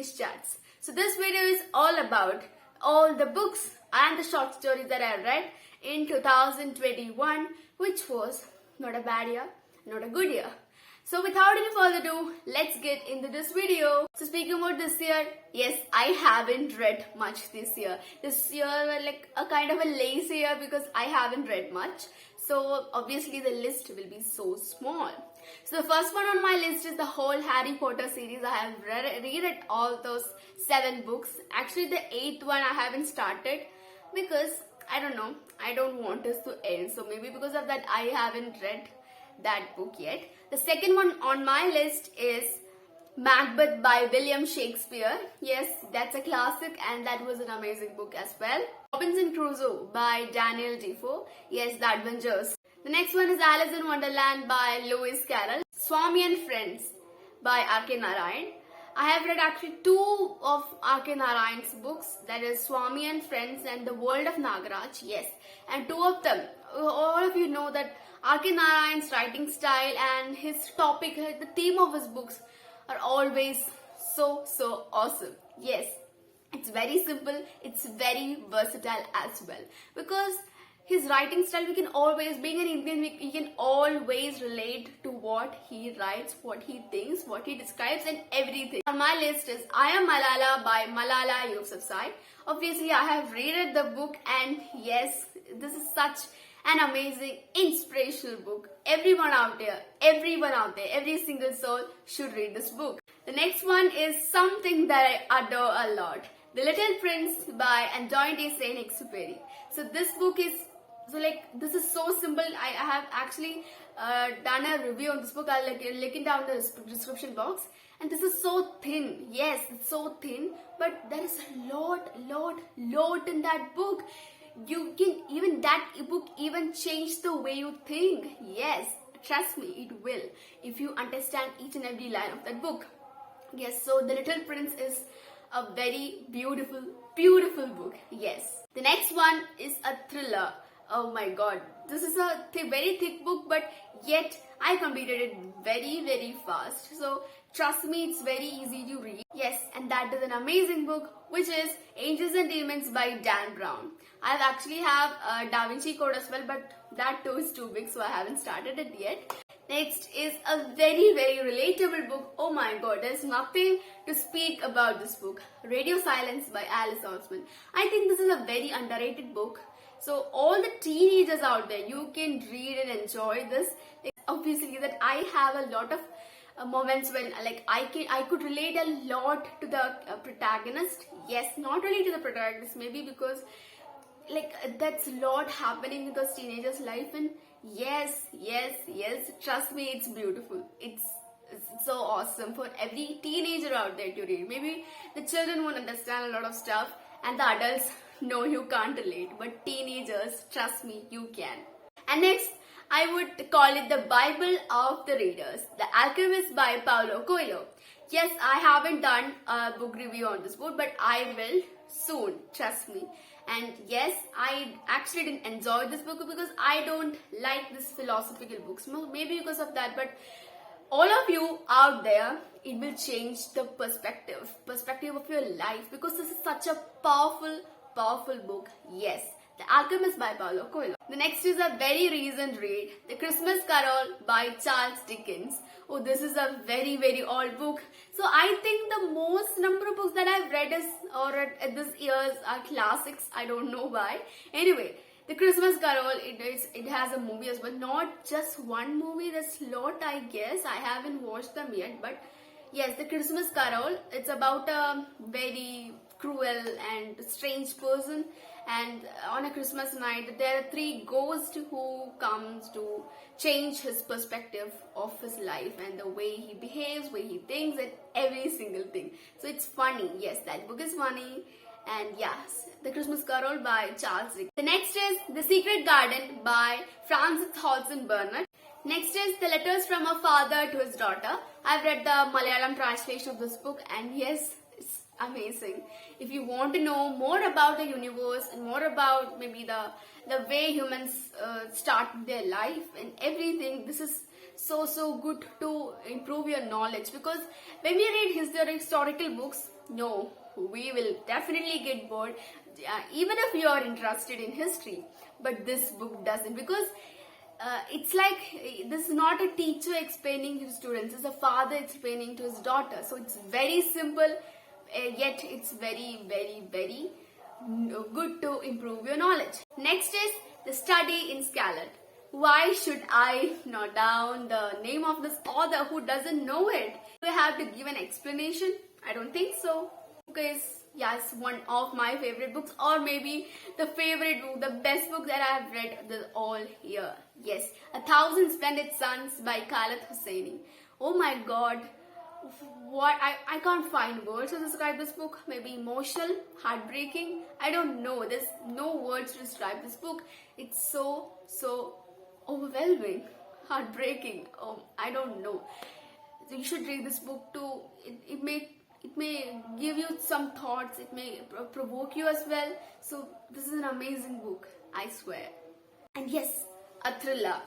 Bookish Chats. So this video is all about all the books and the short stories that I read in 2021, which was not a bad year, not a good year. So without any further ado, let's get into this video. So speaking about this year, yes, I haven't read much this year. This year was like a kind of a lazy year because I haven't read much. So obviously the list will be so small. So the first one on my list is the whole Harry Potter series. I have read all those 7 books. Actually the 8th one I haven't started because I don't know, I don't want this to end. So maybe because of that I haven't read that book yet. The second one on my list is Macbeth by William Shakespeare. Yes, that's a classic and that was an amazing book as well. Robinson Crusoe by Daniel Defoe. Yes, The Adventures. The next one is Alice in Wonderland by Lewis Carroll. Swami and Friends by R.K. Narayan. I have read actually 2 of R.K. Narayan's books, that is Swami and Friends and The World of Nagaraj. Yes, and 2 of them, all of you know that R.K. Narayan's writing style and his topic, the theme of his books are always so awesome. Yes, it's very simple, it's very versatile as well. Because his writing style, we can always, being an Indian, we can always relate to what he writes, what he thinks, what he describes and everything. On my list is I Am Malala by Malala Yousafzai. Obviously, I have read the book and yes, this is such an amazing, inspirational book. Everyone out there, every single soul should read this book. The next one is something that I adore a lot. The Little Prince by Antoine de Saint-Exupéry. So this book is, this is so simple. I have actually done a review on this book. I'll link it down in the description box. And this is so thin. Yes, it's so thin. But there is a lot in that book. You can, even that book even change the way you think. Yes, trust me, it will. If you understand each and every line of that book. Yes, so The Little Prince is a very beautiful book. Yes. The next one is a thriller. Oh my god, this is a very thick book, but yet I completed it very fast. So trust me, it's very easy to read. Yes, and that is an amazing book, which is Angels and Demons by Dan Brown. I actually have Da Vinci Code as well, but that too is too big, so I haven't started it yet. Next is a very relatable book. Oh my god, there's nothing to speak about this book. Radio Silence by Alice Oseman. I think this is a very underrated book. So all the teenagers out there, you can read and enjoy this. Obviously that I have a lot of moments when I could relate a lot to the protagonist. Yes, not really to the protagonist, maybe because that's a lot happening in those teenagers' life, and yes, trust me, it's beautiful. It's so awesome for every teenager out there to read. Maybe the children won't understand a lot of stuff and the adults, no, you can't relate, but teenagers, trust me, you can. And next, I would call it the Bible of the readers, The Alchemist by Paulo Coelho. Yes, I haven't done a book review on this book, but I will soon, trust me. And yes, I actually didn't enjoy this book because I don't like this philosophical books. Maybe because of that, but all of you out there, it will change the perspective of your life, because this is such a powerful book. Yes, The Alchemist by Paulo Coelho. The next is a very recent read, The Christmas Carol by Charles Dickens. Oh, this is a very old book. So I think the most number of books that I've read this year's are classics. I don't know why. Anyway, The Christmas Carol, it has a movie as well. Not just one movie, there's a lot, I guess. I haven't watched them yet, but yes, The Christmas Carol, it's about a very cruel and strange person, and on a Christmas night there are 3 ghosts who comes to change his perspective of his life and the way he behaves, way he thinks, and every single thing. So it's funny. Yes, that book is funny. And yes, The Christmas Carol by Charles Dickens. The next is The Secret Garden by Frances Hodgson Burnett. Next is The Letters from a Father to His Daughter. I've read the Malayalam translation of this book and yes, it's amazing. if you want to know more about the universe and more about maybe the way humans start their life and everything, this is so good to improve your knowledge. Because when we read historical books, no, we will definitely get bored, even if you are interested in history. But this book doesn't, because it's like this is not a teacher explaining to students, it's a father explaining to his daughter. So it's very simple, yet it's very good to improve your knowledge. Next is The Study in Scarlet. Why should I note down the name of this author who doesn't know it? Do I have to give an explanation? I don't think so. Because yes, one of my favorite books, or maybe the favorite book, the best book that I have read all year. Yes, A Thousand Splendid Suns by Khaled Hosseini. Oh my god, what I can't find words to describe this book. Maybe emotional, heartbreaking, I don't know. There's no words to describe this book. It's so overwhelming, heartbreaking. Oh, I don't know. So you should read this book too. It may give you some thoughts. It may provoke you as well. So this is an amazing book, I swear. And yes, a thriller.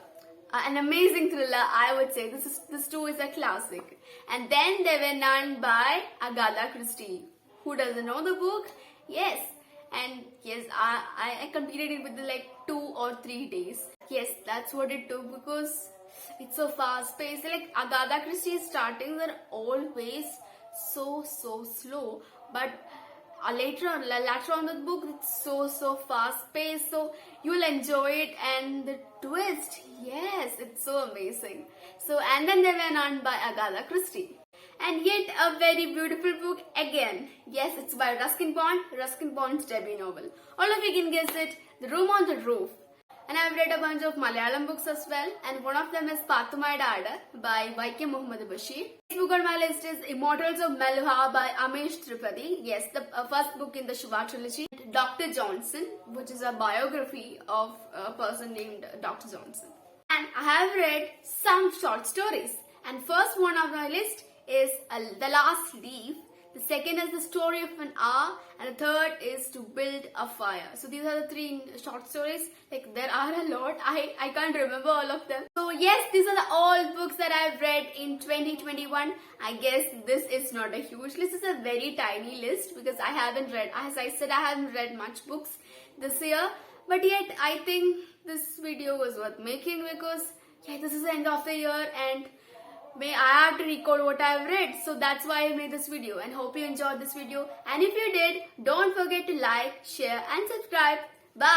An amazing thriller, I would say. This too is a classic. And Then There Were None by Agatha Christie. Who doesn't know the book? Yes. And yes, I completed it within like 2 or 3 days. Yes, that's what it took, because it's so fast paced. Like Agatha Christie's startings are always so slow, but later on the book, it's so fast paced, so you will enjoy it. And the twist, yes, it's so amazing. So, And Then There Were None by Agatha Christie. And yet a very beautiful book again. Yes, it's by Ruskin Bond's debut novel. All of you can guess it, The Room on the Roof. And I've read a bunch of Malayalam books as well, and one of them is Pathumayude Aadu by Vaikom Muhammad Bashir. This book on my list is Immortals of Meluha by Amesh Tripathi. Yes, the first book in the Shiva trilogy. Dr. Johnson, which is a biography of a person named Dr. Johnson. And I have read some short stories. And first one on my list is The Last Leaf. The second is The Story of an Hour, and the third is To Build a Fire. So these are the 3 short stories. Like, there are a lot. I can't remember all of them. So yes, these are all books that I've read in 2021. I guess this is not a huge list. It's a very tiny list, because I haven't read, as I said, I haven't read much books this year. But yet, I think this video was worth making, because yeah, this is the end of the year, and I have to record what I've read, so that's why I made this video, and hope you enjoyed this video. And if you did, don't forget to like, share and subscribe. Bye.